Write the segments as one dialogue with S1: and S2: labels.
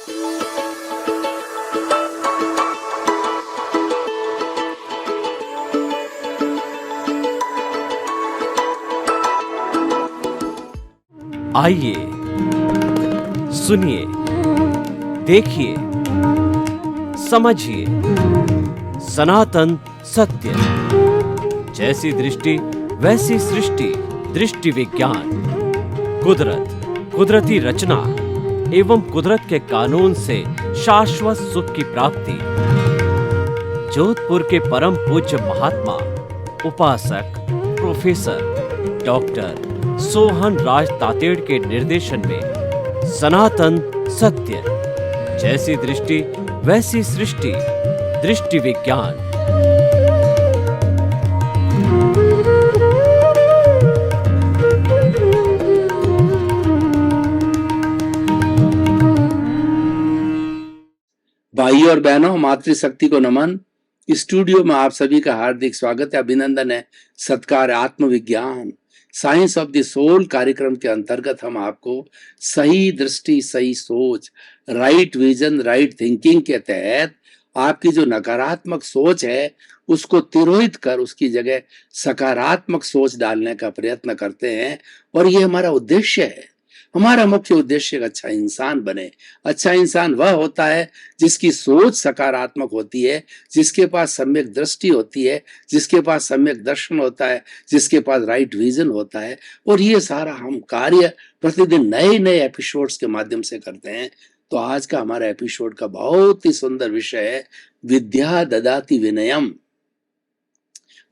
S1: आइए, सुनिए, देखिए, समझिए सनातन सत्य। जैसी दृष्टि वैसी सृष्टि, दृष्टि विज्ञान। कुदरत, कुदरती रचना एवं कुदरत के कानून से शाश्वत सुख की प्राप्ति। जोधपुर के परम पूज्य महात्मा उपासक प्रोफेसर डॉक्टर सोहन राज तातेड़ के निर्देशन में सनातन सत्य। जैसी दृष्टि वैसी सृष्टि, दृष्टि विज्ञान।
S2: भाई और बहनों, मातृशक्ति को नमन। स्टूडियो में आप सभी का हार्दिक स्वागत है, अभिनंदन है, सत्कार है। आत्मविज्ञान, साइंस ऑफ द सोल कार्यक्रम के अंतर्गत हम आपको सही दृष्टि, सही सोच, राइट विजन, राइट थिंकिंग के तहत आपकी जो नकारात्मक सोच है उसको तिरोहित कर उसकी जगह सकारात्मक सोच डालने का प्रयत्न करते हैं। और ये हमारा उद्देश्य है। हमारा मुख्य उद्देश्य एक अच्छा इंसान बने। अच्छा इंसान वह होता है जिसकी सोच सकारात्मक होती है, जिसके पास सम्यक दृष्टि होती है, जिसके पास सम्यक दर्शन होता है, जिसके पास राइट विजन होता है। और ये सारा हम कार्य प्रतिदिन नए नए एपिसोड्स के माध्यम से करते हैं। तो आज का हमारा एपिसोड का बहुत ही सुंदर विषय है विद्या ददाति विनयम।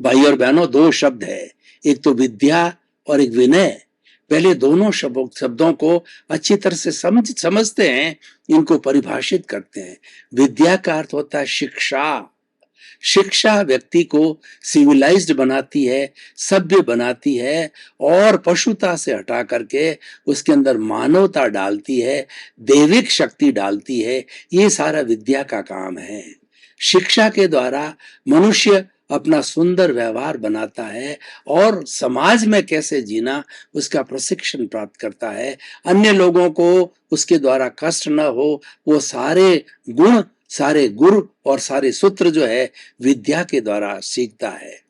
S2: भाई और बहनों, दो शब्द है, एक तो विद्या और एक विनय। पहले दोनों शब्दों को अच्छी तरह से समझते हैं, इनको परिभाषित करते हैं। विद्या का अर्थ होता है शिक्षा। शिक्षा व्यक्ति को सिविलाइज्ड बनाती है, सभ्य बनाती है और पशुता से हटा करके उसके अंदर मानवता डालती है, दैविक शक्ति डालती है। ये सारा विद्या का काम है। शिक्षा के द्वारा मनुष्य अपना सुंदर व्यवहार बनाता है और समाज में कैसे जीना उसका प्रशिक्षण प्राप्त करता है। अन्य लोगों को उसके द्वारा कष्ट न हो, वो सारे गुण, सारे गुर और सारे सूत्र जो है विद्या के द्वारा सीखता है।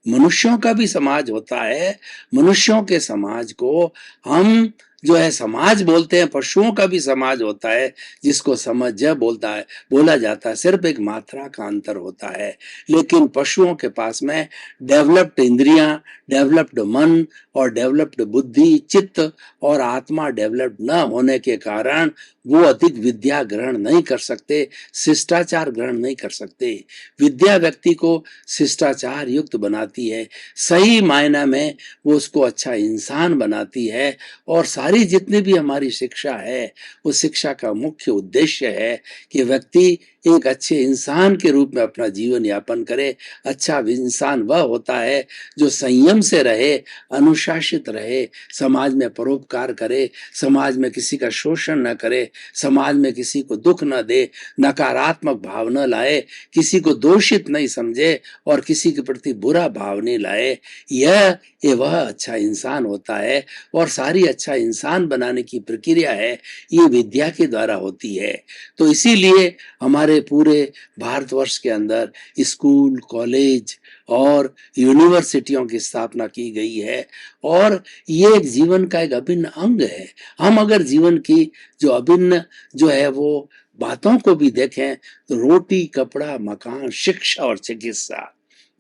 S2: मनुष्यों का भी समाज होता है। मनुष्यों के समाज को हम जो है समाज बोलते हैं। पशुओं का भी समाज होता है जिसको समझ बोला जाता है। सिर्फ एक मात्रा का अंतर होता है। लेकिन पशुओं के पास में डेवलप्ड इंद्रियां, डेवलप्ड मन और डेवलप्ड बुद्धि, चित्त और आत्मा डेवलप्ड न होने के कारण वो अधिक विद्या ग्रहण नहीं कर सकते, शिष्टाचार ग्रहण नहीं कर सकते। विद्या व्यक्ति को शिष्टाचार युक्त बनाती है, सही मायने में वो उसको अच्छा इंसान बनाती है। और सारी जितनी भी हमारी शिक्षा है, उस शिक्षा का मुख्य उद्देश्य है कि व्यक्ति एक अच्छे इंसान के रूप में अपना जीवन यापन करे। अच्छा इंसान वह होता है जो संयम से रहे, अनुशासित रहे, समाज में परोपकार करे, समाज में किसी का शोषण न करे, समाज में किसी को दुख न दे, नकारात्मक भाव न लाए, किसी को दोषित नहीं समझे और किसी के प्रति बुरा भाव नहीं लाए। यह वह अच्छा इंसान होता है। और सारी अच्छा इंसान बनाने की प्रक्रिया है ये विद्या के द्वारा होती है। तो इसीलिए हमारे पूरे भारतवर्ष के अंदर स्कूल, कॉलेज और यूनिवर्सिटियों की स्थापना की गई है। और ये एक जीवन का एक अभिन्न अंग है। हम अगर जीवन की जो अभिन्न जो है वो बातों को भी देखें तो रोटी, कपड़ा, मकान, शिक्षा और चिकित्सा,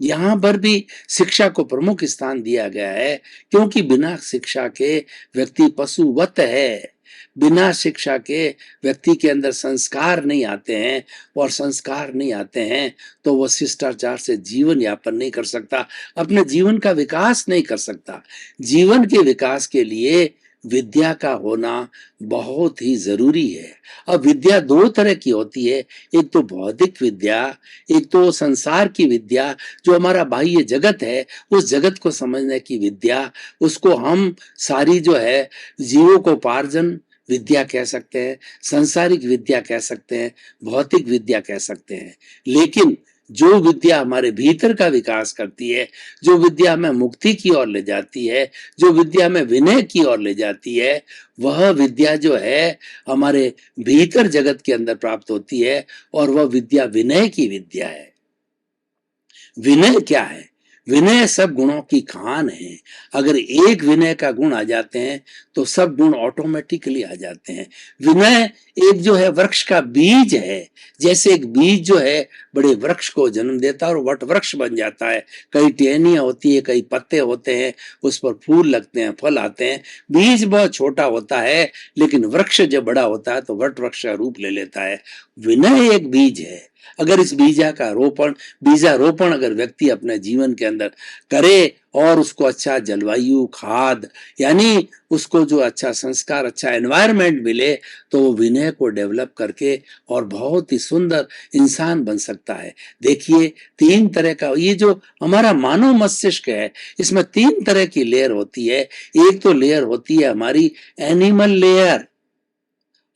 S2: यहाँ पर भी शिक्षा को प्रमुख स्थान दिया गया है। क्योंकि बिना शिक्षा के व्यक्ति पशुवत है। बिना शिक्षा के व्यक्ति के अंदर संस्कार नहीं आते हैं और संस्कार नहीं आते हैं तो वो शिष्टाचार से जीवन यापन नहीं कर सकता, अपने जीवन का विकास नहीं कर सकता। जीवन के विकास के लिए विद्या का होना बहुत ही जरूरी है। अब विद्या दो तरह की होती है, एक तो भौतिक विद्या, एक तो संसार की विद्या जो हमारा बाह्य जगत है, उस जगत को समझने की विद्या। उसको हम सारी जो है जीवोपार्जन विद्या कह सकते हैं, संसारिक विद्या कह सकते हैं, भौतिक विद्या कह सकते हैं। लेकिन जो विद्या हमारे भीतर का विकास करती है, जो विद्या हमें मुक्ति की ओर ले जाती है, जो विद्या हमें विनय की ओर ले जाती है, वह विद्या जो है हमारे भीतर जगत के अंदर प्राप्त होती है, और वह विद्या विनय की विद्या है। विनय क्या है? विनय सब गुणों की खान है। अगर एक विनय का गुण आ जाते हैं तो सब गुण ऑटोमेटिकली आ जाते हैं। विनय एक जो है वृक्ष का बीज है। जैसे एक बीज जो है बड़े वृक्ष को जन्म देता है और वट वृक्ष बन जाता है। कई टहनियां होती है, कई पत्ते होते हैं, उस पर फूल लगते हैं, फल आते हैं। बीज बहुत छोटा होता है, लेकिन वृक्ष जब बड़ा होता है तो वट वृक्ष का रूप ले लेता है। विनय एक बीज है। अगर इस बीजारोपण अगर व्यक्ति अपने जीवन के अंदर करे और उसको अच्छा जलवायु, खाद, यानी उसको जो अच्छा संस्कार, अच्छा एनवायरनमेंट मिले, तो वो विनय को डेवलप करके और बहुत ही सुंदर इंसान बन सकता है। देखिए, तीन तरह का ये जो हमारा मानव मस्तिष्क है, इसमें तीन तरह की लेयर होती है। एक तो लेयर होती है हमारी एनिमल लेयर,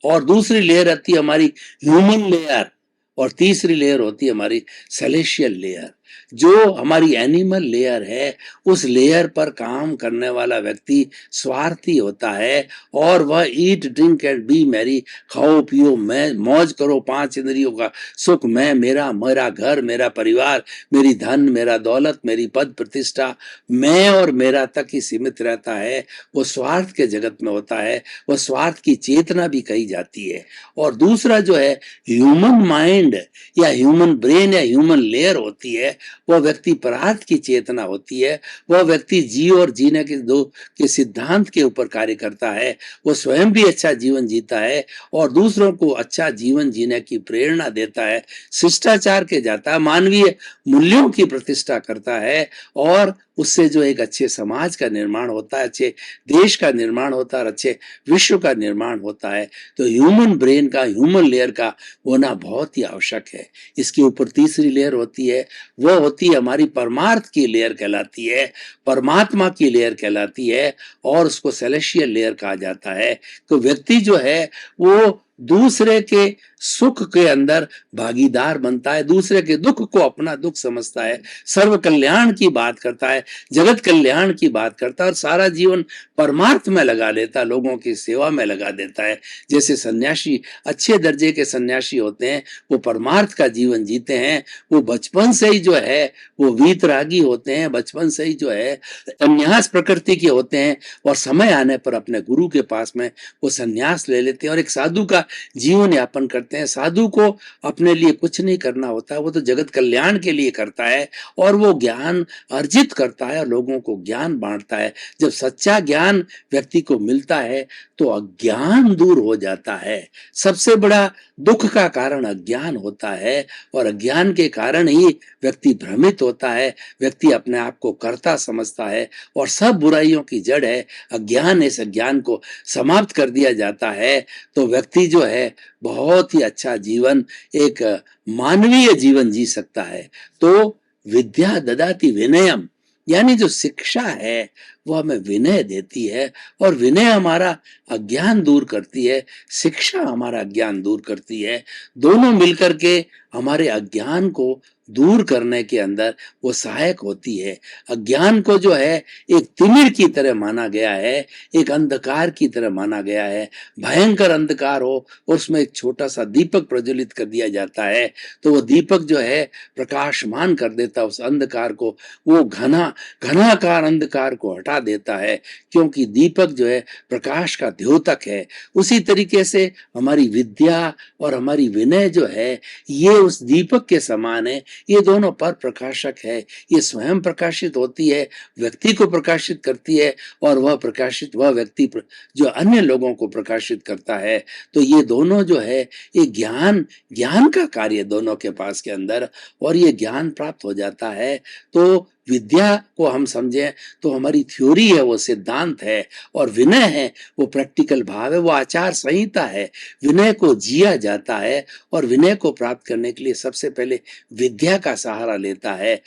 S2: और दूसरी लेयर आती है हमारी ह्यूमन लेयर, और तीसरी लेयर होती है हमारी सेलेशियल लेयर। जो हमारी एनिमल लेयर है, उस लेयर पर काम करने वाला व्यक्ति स्वार्थी होता है, और वह eat drink and B Mary, खाओ पियो मैं मौज करो, पांच इंद्रियों का सुख, मैं, मेरा, मेरा घर, मेरा परिवार, मेरी धन, मेरा दौलत, मेरी पद प्रतिष्ठा, मैं और मेरा तक ही सीमित रहता है। वो स्वार्थ के जगत में होता है, वह स्वार्थ की चेतना भी कही जाती है। और दूसरा जो है ह्यूमन माइंड या ह्यूमन ब्रेन या ह्यूमन लेयर होती है, वह व्यक्ति परार्थ की चेतना होती है। वह व्यक्ति जी और जीने के दो के सिद्धांत के ऊपर कार्य करता है। वो स्वयं भी अच्छा जीवन जीता है और दूसरों को अच्छा जीवन जीने की प्रेरणा देता है, शिष्टाचार के जाता है, मानवीय मूल्यों की प्रतिष्ठा करता है, और उससे जो एक अच्छे समाज का निर्माण होता है, अच्छे देश का निर्माण होता है और अच्छे विश्व का निर्माण होता है। तो ह्यूमन ब्रेन का, ह्यूमन लेयर का होना बहुत ही आवश्यक है। इसके ऊपर तीसरी लेयर होती है, वह होती है हमारी परमार्थ की लेयर कहलाती है, परमात्मा की लेयर कहलाती है, और उसको सेलेशियल लेयर कहा जाता है। तो व्यक्ति जो है वो दूसरे के सुख के अंदर भागीदार बनता है, दूसरे के दुख को अपना दुख समझता है, सर्व कल्याण की बात करता है, जगत कल्याण की बात करता है, और सारा जीवन परमार्थ में लगा देता है, लोगों की सेवा में लगा देता है। जैसे सन्यासी, अच्छे दर्जे के सन्यासी होते हैं, वो परमार्थ का जीवन जीते हैं। वो बचपन से ही जो है वो वीतरागी होते हैं, बचपन से ही जो है संन्यास प्रकृति के होते हैं, और समय आने पर अपने गुरु के पास में वो संन्यास ले लेते हैं और एक साधु का जीवन यापन करते हैं। साधु को अपने लिए कुछ नहीं करना होता है, वो तो जगत कल्याण के लिए करता है, और वो ज्ञान अर्जित करता है और लोगों को ज्ञान बांटता है। जब सच्चा ज्ञान व्यक्ति को मिलता है तो अज्ञान दूर हो जाता है। सबसे बड़ा दुख का कारण अज्ञान होता है, और अज्ञान के कारण ही व्यक्ति भ्रमित होता है, व्यक्ति अपने आप को कर्ता समझता है, और सब बुराइयों की जड़ है अज्ञान। इस अज्ञान को समाप्त कर दिया जाता है तो व्यक्ति जो है बहुत ही अच्छा जीवन, एक मानवीय जीवन जी सकता है। तो विद्या ददाति विनयम, यानी जो शिक्षा है वो हमें विनय देती है, और विनय हमारा अज्ञान दूर करती है, शिक्षा हमारा अज्ञान दूर करती है। दोनों मिलकर के हमारे अज्ञान को दूर करने के अंदर वो सहायक होती है। अज्ञान को जो है एक तिमिर की तरह माना गया है, एक अंधकार की तरह माना गया है। भयंकर अंधकार हो और उसमें एक छोटा सा दीपक प्रज्वलित कर दिया जाता है, तो वो दीपक जो है प्रकाशमान कर देता है उस अंधकार को, वो घनाकार अंधकार को हटा देता है, क्योंकि दीपक जो है प्रकाश का द्योतक है। उसी तरीके से हमारी विद्या और हमारी विनय जो है ये उस दीपक के समान है। ये दोनों पर प्रकाशक है। ये स्वयं प्रकाशित होती है, व्यक्ति को प्रकाशित करती है, और वह व्यक्ति जो अन्य लोगों को प्रकाशित करता है। तो ये दोनों जो है ये ज्ञान का कार्य दोनों के पास के अंदर, और ये ज्ञान प्राप्त हो जाता है। तो विद्या को हम समझें तो हमारी थ्योरी है, वो सिद्धांत है, और विनय है वो प्रैक्टिकल भाव है, वो आचार संहिता है। विनय को जिया जाता है, और विनय को प्राप्त करने के लिए सबसे पहले विद्या का सहारा लेता है।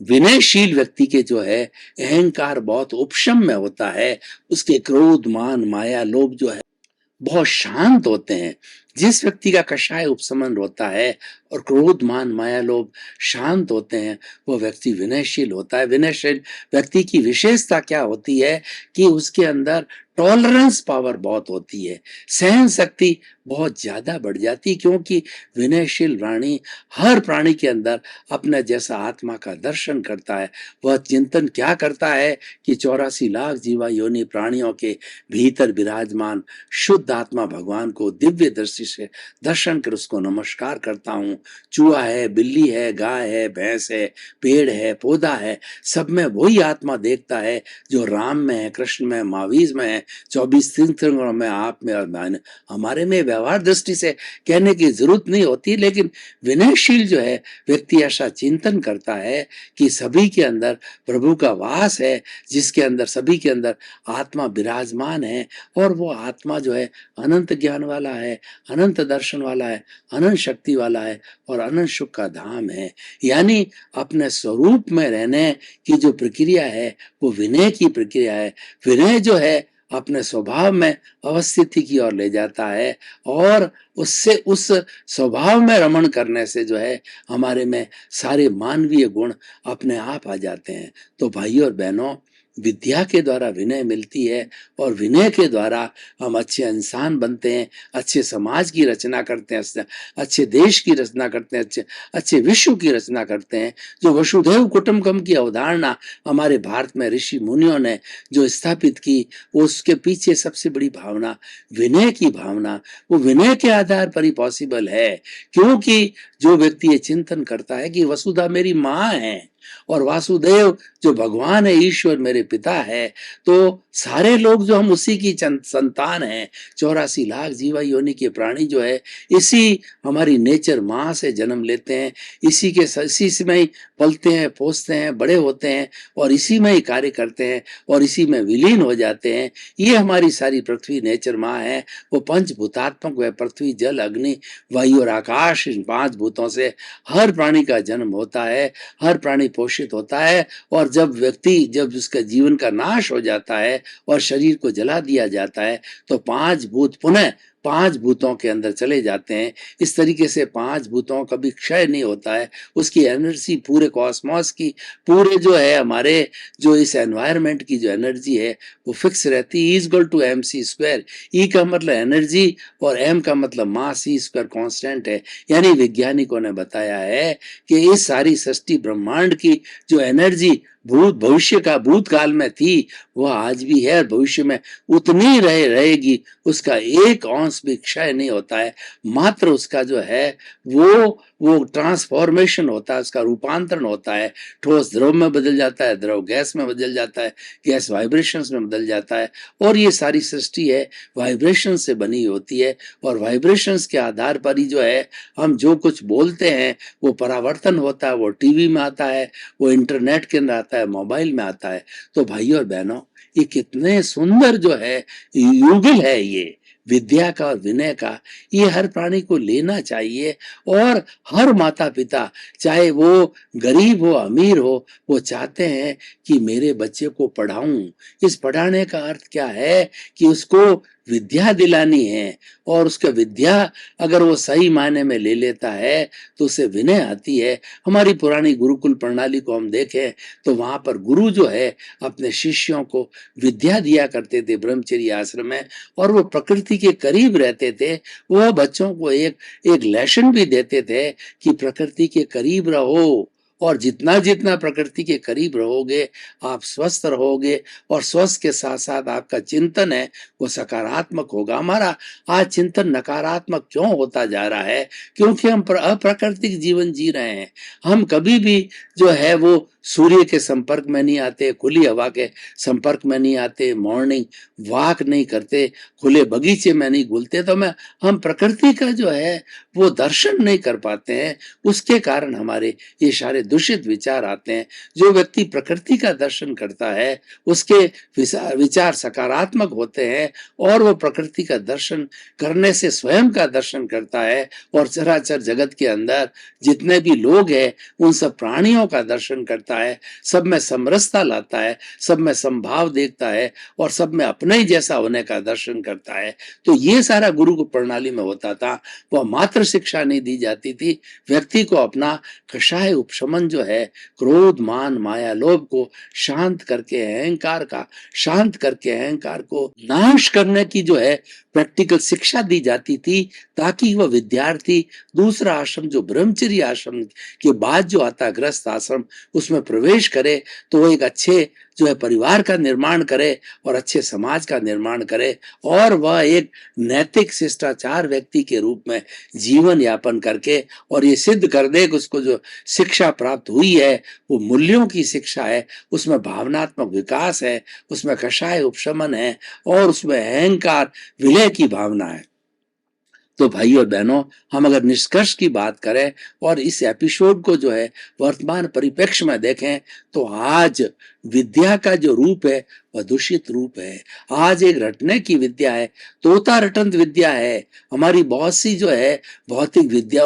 S2: विनयशील व्यक्ति के जो है अहंकार बहुत उपशम में होता है, उसके क्रोध, मान, माया, लोभ जो है बहुत शांत होते हैं। जिस व्यक्ति का कषाय उपशमन होता है और क्रोध मान माया लोभ शांत होते हैं, वो व्यक्ति विनयशील होता है। विनयशील व्यक्ति की विशेषता क्या होती है कि उसके अंदर टॉलरेंस पावर बहुत होती है, सहन शक्ति बहुत ज्यादा बढ़ जाती है, क्योंकि विनयशील प्राणी हर प्राणी के अंदर अपने जैसा आत्मा का दर्शन करता है। वह चिंतन क्या करता है कि 84 लाख जीवा योनि प्राणियों के भीतर विराजमान शुद्ध आत्मा भगवान को दिव्य दृष्टि से दर्शन कर उसको नमस्कार करता हूँ। चूहा है, बिल्ली है, गाय है, भैंस है, पेड़ है, पौधा है, सब में वही आत्मा देखता है जो राम में है, कृष्ण में, महावीर में है, 24 तीर्थंकरों में, आप में और हमारे में। व्यवहार दृष्टि से कहने की जरूरत नहीं होती, लेकिन विनयशील जो है व्यक्ति ऐसा चिंतन करता है कि सभी के अंदर प्रभु का वास है, जिसके अंदर सभी के अंदर आत्मा विराजमान है, और वो आत्मा जो है अनंत ज्ञान वाला है, अनंत दर्शन वाला है, अनंत शक्ति वाला है और अनंत सुख का धाम है। यानी अपने स्वरूप में रहने की जो प्रक्रिया है वो विनय की प्रक्रिया है। विनय जो है अपने स्वभाव में अवस्थिति की ओर ले जाता है, और उससे उस स्वभाव में रमण करने से जो है हमारे में सारे मानवीय गुण अपने आप आ जाते हैं। तो भाइयों और बहनों, विद्या के द्वारा विनय मिलती है, और विनय के द्वारा हम अच्छे इंसान बनते हैं, अच्छे समाज की रचना करते हैं, अच्छे देश की रचना करते हैं, अच्छे विश्व की रचना करते हैं। जो वसुधैव कुटुंबकम की अवधारणा हमारे भारत में ऋषि मुनियों ने जो स्थापित की, उसके पीछे सबसे बड़ी भावना विनय की भावना, वो विनय के आधार पर ही पॉसिबल है। क्योंकि जो व्यक्ति ये चिंतन करता है कि वसुधा मेरी माँ है और वासुदेव जो भगवान है, ईश्वर मेरे पिता है, तो सारे लोग जो हम उसी की संतान हैं, 84 लाख जीवा योनि के प्राणी जो है इसी हमारी नेचर माँ से जन्म लेते हैं, इसी में ही पलते हैं, पोसते हैं, बड़े होते हैं, और इसी में ही कार्य करते हैं और इसी में विलीन हो जाते हैं। ये हमारी सारी पृथ्वी नेचर माँ है। वो पंचभूतात्मक वह पृथ्वी, जल, अग्नि, वायु और आकाश, इन 5 भूतों से हर प्राणी का जन्म होता है, हर प्राणी पोषित होता है। और जब उसका जीवन का नाश हो जाता है और शरीर को जला दिया जाता है, तो 5 भूत पुनः 5 भूतों के अंदर चले जाते हैं। इस तरीके से 5 भूतों का भी क्षय नहीं होता है। उसकी एनर्जी पूरे कॉस्मोस की, पूरे जो है हमारे जो इस एनवायरनमेंट की जो एनर्जी है वो फिक्स रहती है, इज इक्वल टू mc²। ई का मतलब एनर्जी और एम का मतलब मास, c² कांस्टेंट है। यानी वैज्ञानिकों ने बताया है कि इस सारी सृष्टि ब्रह्मांड की जो एनर्जी भूतकाल में थी, वह आज भी है और भविष्य में उतनी रहेगी। उसका एक अंश भी क्षय नहीं होता है, मात्र उसका जो है वो ट्रांसफॉर्मेशन होता है, उसका रूपांतरण होता है। ठोस द्रव में बदल जाता है, द्रव गैस में बदल जाता है, गैस वाइब्रेशंस में बदल जाता है। और ये सारी सृष्टि है वाइब्रेशन से बनी होती है, और वाइब्रेशंस के आधार पर ही जो है हम जो कुछ बोलते हैं वो परावर्तन होता है, वो टीवी में आता है, वो इंटरनेट के अंदर आता है, मोबाइल में आता है। तो भाइयों और बहनों, ये कितने सुंदर जो है युगल है ये विद्या का और विनय का। ये हर प्राणी को लेना चाहिए, और हर माता पिता, चाहे वो गरीब हो अमीर हो, वो चाहते हैं कि मेरे बच्चे को पढ़ाऊं। इस पढ़ाने का अर्थ क्या है कि उसको विद्या दिलानी है, और उसका विद्या अगर वो सही मायने में ले लेता है तो उसे विनय आती है। हमारी पुरानी गुरुकुल प्रणाली को हम देखें तो वहां पर गुरु जो है अपने शिष्यों को विद्या दिया करते थे ब्रह्मचर्य आश्रम में, और वो प्रकृति के करीब रहते थे। वह बच्चों को एक लेसन भी देते थे कि प्रकृति के करीब रहो, और जितना जितना प्रकृति के करीब रहोगे आप स्वस्थ रहोगे, और स्वस्थ के साथ साथ आपका चिंतन है वो सकारात्मक होगा। हमारा आज चिंतन नकारात्मक क्यों होता जा रहा है? क्योंकि हम अप्राकृतिक जीवन जी रहे हैं। हम कभी भी जो है वो सूर्य के संपर्क में नहीं आते, खुली हवा के संपर्क में नहीं आते, मॉर्निंग वॉक नहीं करते, खुले बगीचे में नहीं घुलते, तो हम प्रकृति का जो है वो दर्शन नहीं कर पाते हैं। उसके कारण हमारे ये सारे दूषित विचार आते हैं। जो व्यक्ति प्रकृति का दर्शन करता है उसके विचार सकारात्मक होते हैं, और वो प्रकृति का दर्शन करने से स्वयं का दर्शन करता है, और चराचर जगत के अंदर जितने भी लोग हैं उन सब प्राणियों का दर्शन करता है, सब में समरसता लाता है, सब में समभाव देखता है और सब में अपने ही जैसा होने का दर्शन करता है। तो ये सारा गुरुकुल प्रणाली में होता था। वह मात्र शिक्षा नहीं दी जाती थी, व्यक्ति को अपना कषाय उपशमन जो है, क्रोध मान माया लोभ को शांत करके अहंकार को नाश करने की जो है प्रैक्टिकल शिक्षा दी जाती थी, ताकि वह विद्यार्थी दूसरा आश्रम जो ब्रह्मचर्य आश्रम के बाद जो आता गृहस्थ आश्रम, उसमें प्रवेश करे तो वो एक अच्छे जो है परिवार का निर्माण करे और अच्छे समाज का निर्माण करे और वह एक नैतिक शिष्टाचार व्यक्ति के रूप में जीवन यापन करके और ये सिद्ध कर दे कि उसको जो शिक्षा प्राप्त हुई है वो मूल्यों की शिक्षा है, उसमें भावनात्मक विकास है, उसमें कषाय उपशमन है और उसमें अहंकार विलय की भावना है। तो भाई और बहनों, हम अगर निष्कर्ष की बात करें और इस एपिसोड को जो है वर्तमान परिप्रेक्ष्य में देखें, तो आज विद्या का जो रूप है वह दूषित रूप है। आज एक रटने की विद्या है, तोता रटंत विद्या है। हमारी बहुत सी जो है भौतिक विद्या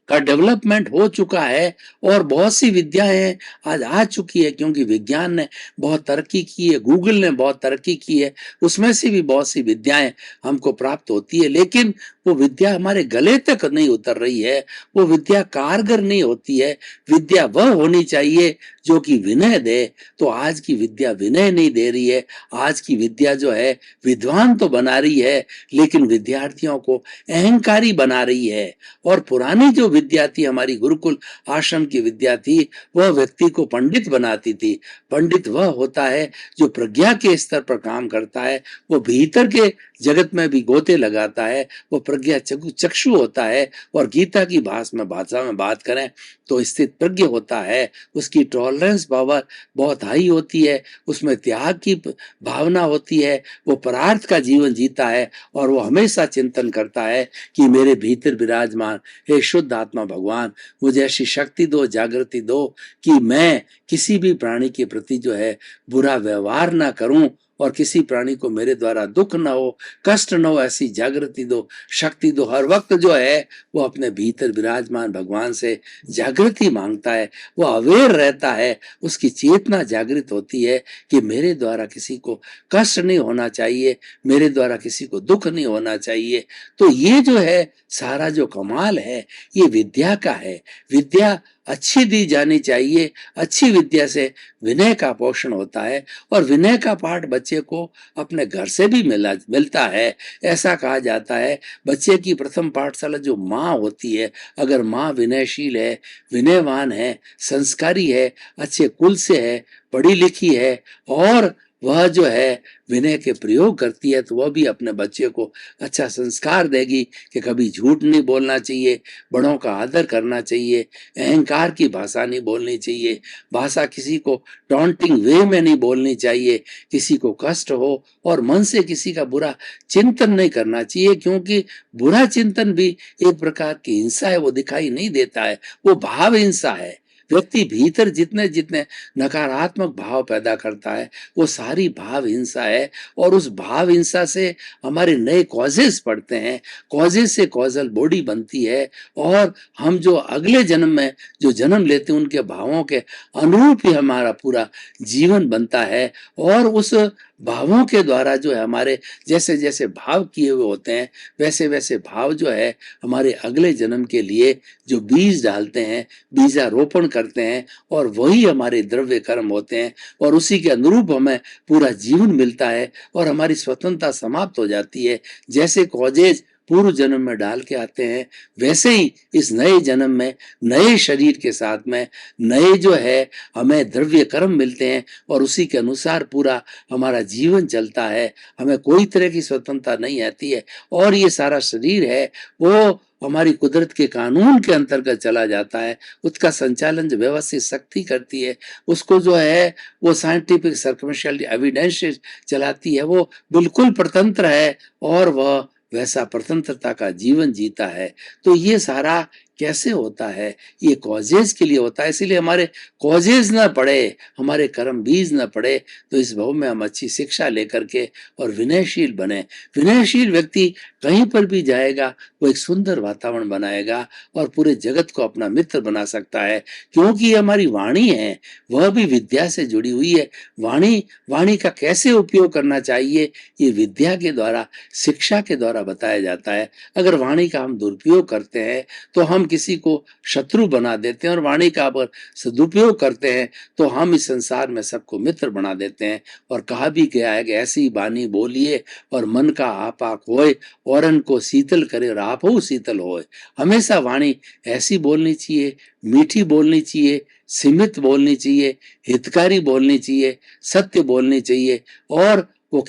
S2: का डेवलपमेंट हो चुका है और बहुत सी विद्याएं आज आ चुकी है, क्योंकि विज्ञान ने बहुत तरक्की की है, गूगल ने बहुत तरक्की की है, उसमें से भी बहुत सी विद्याएं हमको प्राप्त होती है, लेकिन वो विद्या हमारे गले तक नहीं उतर रही है, वो विद्या कारगर नहीं होती है। विद्या वह होनी चाहिए जो कि विनय दे, तो आज की विद्या विनय नहीं दे रही है। आज की विद्या जो है विद्वान तो बना रही है, लेकिन विद्यार्थियों को अहंकारी बना रही है। और पुरानी जो विद्या थी, हमारी गुरुकुल आश्रम की विद्या थी, वह व्यक्ति को पंडित बनाती थी। पंडित वह होता है जो प्रज्ञा के स्तर पर काम करता है, वो भीतर के जगत में भी गोते लगाता है, वो प्रज्ञा चक्षु होता है। और गीता की भाषा में बात करें तो स्थित प्रज्ञ होता है, उसकी टॉलरेंस पावर बहुत हाई होती है, उसमें त्याग की भावना होती है, वो परार्थ का जीवन जीता है और वो हमेशा चिंतन करता है कि मेरे भीतर विराजमान हे शुद्ध आत्मा भगवान, मुझे ऐसी शक्ति दो, जागृति दो कि मैं किसी भी प्राणी के प्रति जो है बुरा व्यवहार ना करूं और किसी प्राणी को मेरे द्वारा दुख न हो, कष्ट न हो, ऐसी जागृति दो, शक्ति दो। हर वक्त जो है वो अपने भीतर विराजमान भगवान से जागृति मांगता है, वो अवेयर रहता है, उसकी चेतना जागृत होती है कि मेरे द्वारा किसी को कष्ट नहीं होना चाहिए, मेरे द्वारा किसी को दुख नहीं होना चाहिए। तो ये जो है सारा जो कमाल है ये विद्या का है। विद्या अच्छी दी जानी चाहिए। अच्छी विद्या से विनय का पोषण होता है और विनय का पाठ बच्चे को अपने घर से भी मिलता है। ऐसा कहा जाता है बच्चे की प्रथम पाठशाला जो माँ होती है, अगर माँ विनयशील है, विनयवान है, संस्कारी है, अच्छे कुल से है, पढ़ी लिखी है और वह जो है विनय के प्रयोग करती है, तो वह भी अपने बच्चे को अच्छा संस्कार देगी कि कभी झूठ नहीं बोलना चाहिए, बड़ों का आदर करना चाहिए, अहंकार की भाषा नहीं बोलनी चाहिए, भाषा किसी को टॉन्टिंग वे में नहीं बोलनी चाहिए, किसी को कष्ट हो और मन से किसी का बुरा चिंतन नहीं करना चाहिए, क्योंकि बुरा चिंतन भी एक प्रकार की हिंसा है, वो दिखाई नहीं देता है, वो भाव हिंसा है। व्यक्ति भीतर जितने जितने नकारात्मक भाव पैदा करता है वो सारी भाव हिंसा है और उस भाव हिंसा से हमारे नए कॉजेस पड़ते हैं, कॉजेस से कॉजल बॉडी बनती है और हम जो अगले जन्म में जो जन्म लेते हैं उनके भावों के अनुरूप ही हमारा पूरा जीवन बनता है और उस भावों के द्वारा जो है हमारे जैसे जैसे भाव किए हुए होते हैं वैसे वैसे भाव जो है हमारे अगले जन्म के लिए जो बीज डालते हैं, बीजारोपण करते हैं और वही हमारे द्रव्य कर्म होते हैं और उसी के अनुरूप हमें पूरा जीवन मिलता है और हमारी स्वतंत्रता समाप्त हो जाती है। जैसे कॉजेज पूर्व जन्म में डाल के आते हैं वैसे ही इस नए जन्म में नए शरीर के साथ में नए जो है हमें द्रव्य कर्म मिलते हैं और उसी के अनुसार पूरा हमारा जीवन चलता है, हमें कोई तरह की स्वतंत्रता नहीं आती है और ये सारा शरीर है वो हमारी कुदरत के कानून के अंतर्गत चला जाता है। उसका संचालन जो व्यवस्थित शक्ति करती है उसको जो है वो साइंटिफिक सर्कमस्टेंशियल एविडेंस चलाती है, वो बिल्कुल स्वतंत्र है और वह वैसा स्वतंत्रता का जीवन जीता है। तो ये सारा कैसे होता है, ये कॉजेज के लिए होता है। इसीलिए हमारे कॉजेज ना पड़े, हमारे कर्म बीज ना पड़े, तो इस भाव में हम अच्छी शिक्षा लेकर के और विनयशील बने। विनयशील व्यक्ति कहीं पर भी जाएगा, वो एक सुंदर वातावरण बनाएगा और पूरे जगत को अपना मित्र बना सकता है। क्योंकि ये हमारी वाणी है, वह भी विद्या से जुड़ी हुई है। वाणी वाणी का कैसे उपयोग करना चाहिए, ये विद्या के द्वारा, शिक्षा के द्वारा बताया जाता है। अगर वाणी का हम दुरुपयोग करते हैं तो हम किसी को शत्रु बना देते हैं, और वाणी का अगर सदुपयोग करते हैं तो हम इस संसार में सबको मित्र बना देते हैं। और कहा भी गया है कि ऐसी वाणी बोलिए और मन का आपा खोए, औरन को शीतल करे और आपो शीतल होए। हमेशा वाणी ऐसी बोलनी चाहिए, मीठी बोलनी चाहिए, सीमित बोलनी चाहिए, हितकारी बोलनी चाहिए, सत्य बोलनी चाहिए, और वो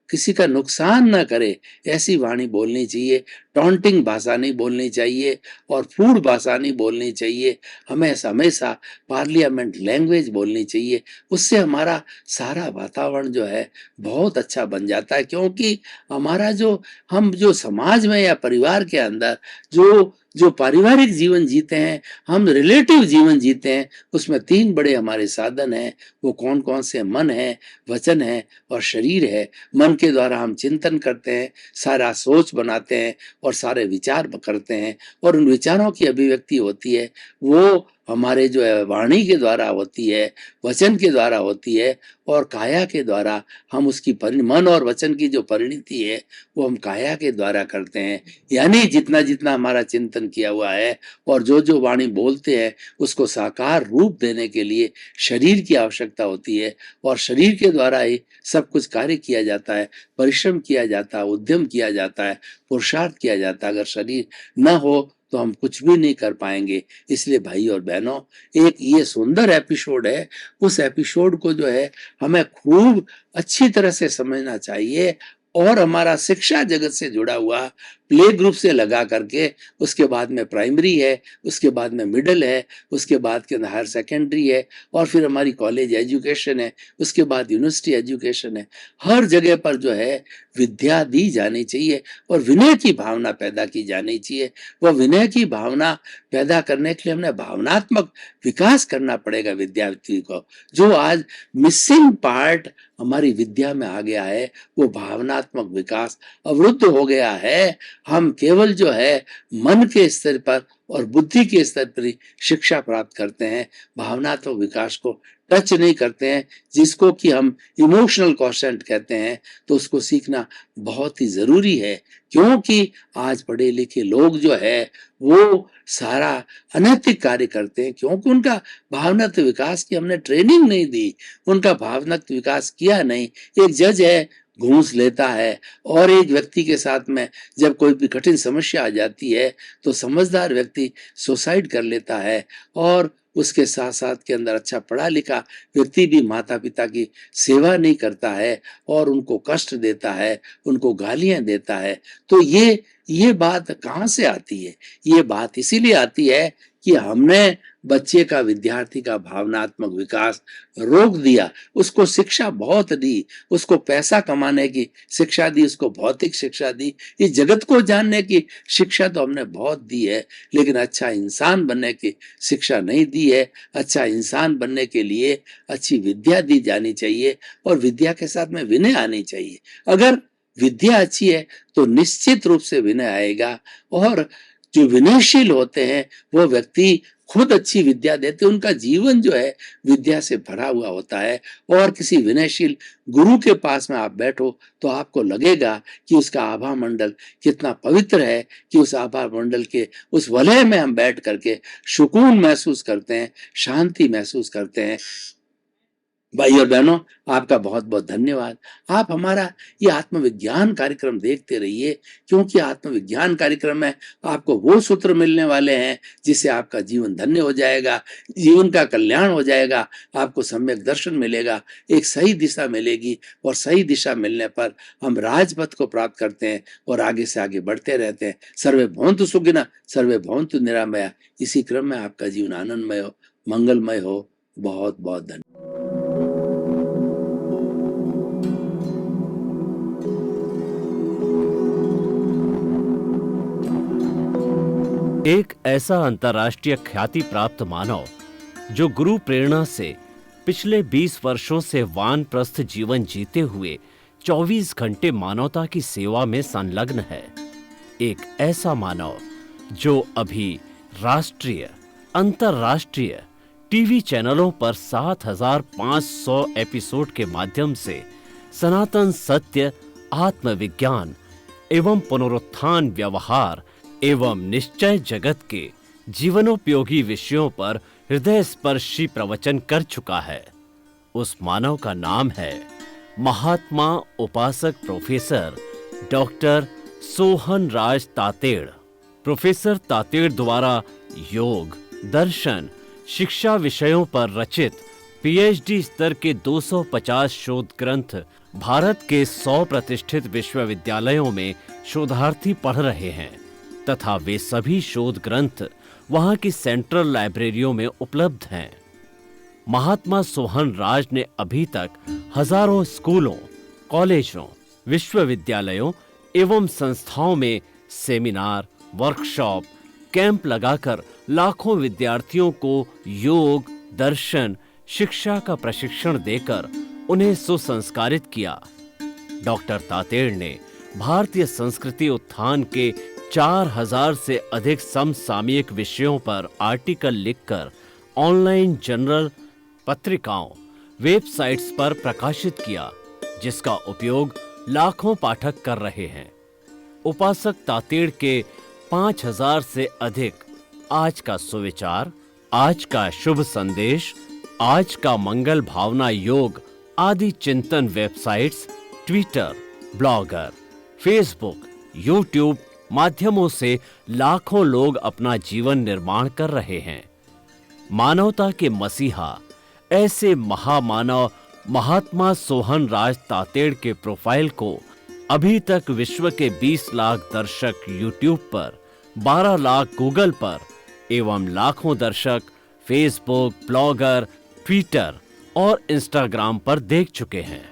S2: किसी का नुकसान ना करे, ऐसी वाणी बोलनी चाहिए। टॉन्टिंग भाषा नहीं बोलनी चाहिए और फूड भाषा नहीं बोलनी चाहिए। हमें हमेशा पार्लियामेंट लैंग्वेज बोलनी चाहिए। उससे हमारा सारा वातावरण जो है बहुत अच्छा बन जाता है। क्योंकि हमारा हम जो समाज में या परिवार के अंदर जो जो पारिवारिक जीवन जीते हैं, हम रिलेटिव जीवन जीते हैं, उसमें 3 बड़े हमारे साधन हैं। वो कौन कौन से? मन है, वचन है और शरीर है। मन के द्वारा हम चिंतन करते हैं, सारा सोच बनाते हैं और सारे विचार करते हैं, और उन विचारों की अभिव्यक्ति होती है, वो हमारे जो है वाणी के द्वारा होती है, वचन के द्वारा होती है, और काया के द्वारा हम उसकी मन और वचन की जो परिणति है वो हम काया के द्वारा करते हैं। यानी जितना जितना हमारा चिंतन किया हुआ है और जो जो वाणी बोलते हैं, उसको साकार रूप देने के लिए शरीर की आवश्यकता होती है, और शरीर के द्वारा ही सब कुछ कार्य किया जाता है, परिश्रम किया जाता है, उद्यम किया जाता है, पुरुषार्थ किया जाता है। अगर शरीर न हो तो हम कुछ भी नहीं कर पाएंगे। इसलिए भाई और बहनों, एक ये सुंदर एपिसोड है, उस एपिसोड को जो है हमें खूब अच्छी तरह से समझना चाहिए, और हमारा शिक्षा जगत से जुड़ा हुआ प्ले ग्रुप से लगा करके, उसके बाद में प्राइमरी है, उसके बाद में मिडिल है, उसके बाद के हायर सेकेंडरी है, और फिर हमारी कॉलेज एजुकेशन है, उसके बाद यूनिवर्सिटी एजुकेशन है। हर जगह पर जो है विद्या दी जानी चाहिए और विनय की भावना पैदा की जानी चाहिए। वह विनय की भावना पैदा करने के लिए हमने भावनात्मक विकास करना पड़ेगा विद्यार्थी को। जो आज मिसिंग पार्ट हमारी विद्या में आ गया है, वो भावनात्मक विकास अवरुद्ध हो गया है। हम केवल जो है मन के स्तर पर और बुद्धि के स्तर पर ही शिक्षा प्राप्त करते हैं, भावनात्मक विकास को टच नहीं करते हैं, जिसको कि हम इमोशनल क्वोशेंट कहते हैं। तो उसको सीखना बहुत ही जरूरी है, क्योंकि आज पढ़े लिखे लोग जो है वो सारा अनैतिक कार्य करते हैं, क्योंकि उनका भावनात्मक विकास की हमने ट्रेनिंग नहीं दी, उनका भावनात्मक विकास किया नहीं। एक जज है, घूस लेता है, और एक व्यक्ति के साथ में जब कोई भी कठिन समस्या आ जाती है तो समझदार व्यक्ति सुसाइड कर लेता है, और उसके साथ साथ के अंदर अच्छा पढ़ा लिखा व्यक्ति भी माता पिता की सेवा नहीं करता है और उनको कष्ट देता है, उनको गालियां देता है। तो ये बात कहाँ से आती है? ये बात इसीलिए आती है कि हमने बच्चे का, विद्यार्थी का भावनात्मक विकास रोक दिया। उसको शिक्षा बहुत दी, उसको पैसा कमाने की शिक्षा दी, उसको भौतिक शिक्षा दी, इस जगत को जानने की शिक्षा तो हमने बहुत दी है, लेकिन अच्छा इंसान बनने की शिक्षा नहीं दी है। अच्छा इंसान बनने के लिए अच्छी विद्या दी जानी चाहिए, और विद्या के साथ में विनय आनी चाहिए। अगर विद्या अच्छी है तो निश्चित रूप से विनय आएगा, और जो विनयशील होते हैं वो व्यक्ति खुद अच्छी विद्या देते, उनका जीवन जो है विद्या से भरा हुआ होता है। और किसी विनयशील गुरु के पास में आप बैठो तो आपको लगेगा कि उसका आभा मंडल कितना पवित्र है, कि उस आभा मंडल के उस वलय में हम बैठ करके सुकून महसूस करते हैं, शांति महसूस करते हैं। भाई और बहनों, आपका बहुत बहुत धन्यवाद। आप हमारा ये आत्मविज्ञान कार्यक्रम देखते रहिए, क्योंकि आत्मविज्ञान कार्यक्रम में आपको वो सूत्र मिलने वाले हैं जिससे आपका जीवन धन्य हो जाएगा, जीवन का कल्याण हो जाएगा, आपको सम्यक दर्शन मिलेगा, एक सही दिशा मिलेगी, और सही दिशा मिलने पर हम राजपथ को प्राप्त करते हैं और आगे से आगे बढ़ते रहते हैं। सर्वे भवन्तु सुखिनः, सर्वे भवन्तु निरामया। इसी क्रम में आपका जीवन आनंदमय हो, मंगलमय हो। बहुत बहुत धन्यवाद।
S1: एक ऐसा अंतर्राष्ट्रीय ख्याति प्राप्त मानव जो गुरु प्रेरणा से पिछले 20 वर्षों से वानप्रस्थ जीवन जीते हुए 24 घंटे मानवता की सेवा में संलग्न है। एक ऐसा मानव जो अभी राष्ट्रीय, अंतर्राष्ट्रीय टीवी चैनलों पर 7,500 एपिसोड के माध्यम से सनातन सत्य, आत्मविज्ञान एवं पुनरुत्थान व्यवहार एवं निश्चय जगत के जीवनोपयोगी विषयों पर हृदय स्पर्शी प्रवचन कर चुका है। उस मानव का नाम है महात्मा उपासक प्रोफेसर डॉक्टर सोहन राज तातेड़। प्रोफेसर तातेड़ द्वारा योग, दर्शन, शिक्षा विषयों पर रचित पीएचडी स्तर के 250 शोध ग्रंथ भारत के 100 प्रतिष्ठित विश्वविद्यालयों में शोधार्थी पढ़ रहे हैं तथा वे सभी शोध ग्रंथ वहां की सेंट्रल लाइब्रेरियों में उपलब्ध हैं। महात्मा सोहन राज ने अभी तक हजारों स्कूलों, कॉलेजों, विश्वविद्यालयों एवं संस्थाओं में सेमिनार, वर्कशॉप, कैंप लगाकर लाखों विद्यार्थियों को योग, दर्शन, शिक्षा का प्रशिक्षण देकर उन्हें सुसंस्कारित किया। डॉक्टर तातेड़ ने भारतीय संस्कृति उत्थान के 4000 से अधिक समसामयिक विषयों पर आर्टिकल लिखकर ऑनलाइन जर्नल, पत्रिकाओं, वेबसाइट्स पर प्रकाशित किया, जिसका उपयोग लाखों पाठक कर रहे हैं। उपासक तातेड़ के 5000 से अधिक आज का सुविचार, आज का शुभ संदेश, आज का मंगल भावना योग आदि चिंतन websites, Twitter, blogger, Facebook, YouTube माध्यमों से लाखों लोग अपना जीवन निर्माण कर रहे हैं। मानवता के मसीहा ऐसे महामानव महात्मा सोहन राज तातेड़ के प्रोफाइल को अभी तक विश्व के 20 लाख दर्शक यूट्यूब पर, 12 लाख गूगल पर एवं लाखों दर्शक फेसबुक, ब्लॉगर, ट्विटर और इंस्टाग्राम पर देख चुके हैं।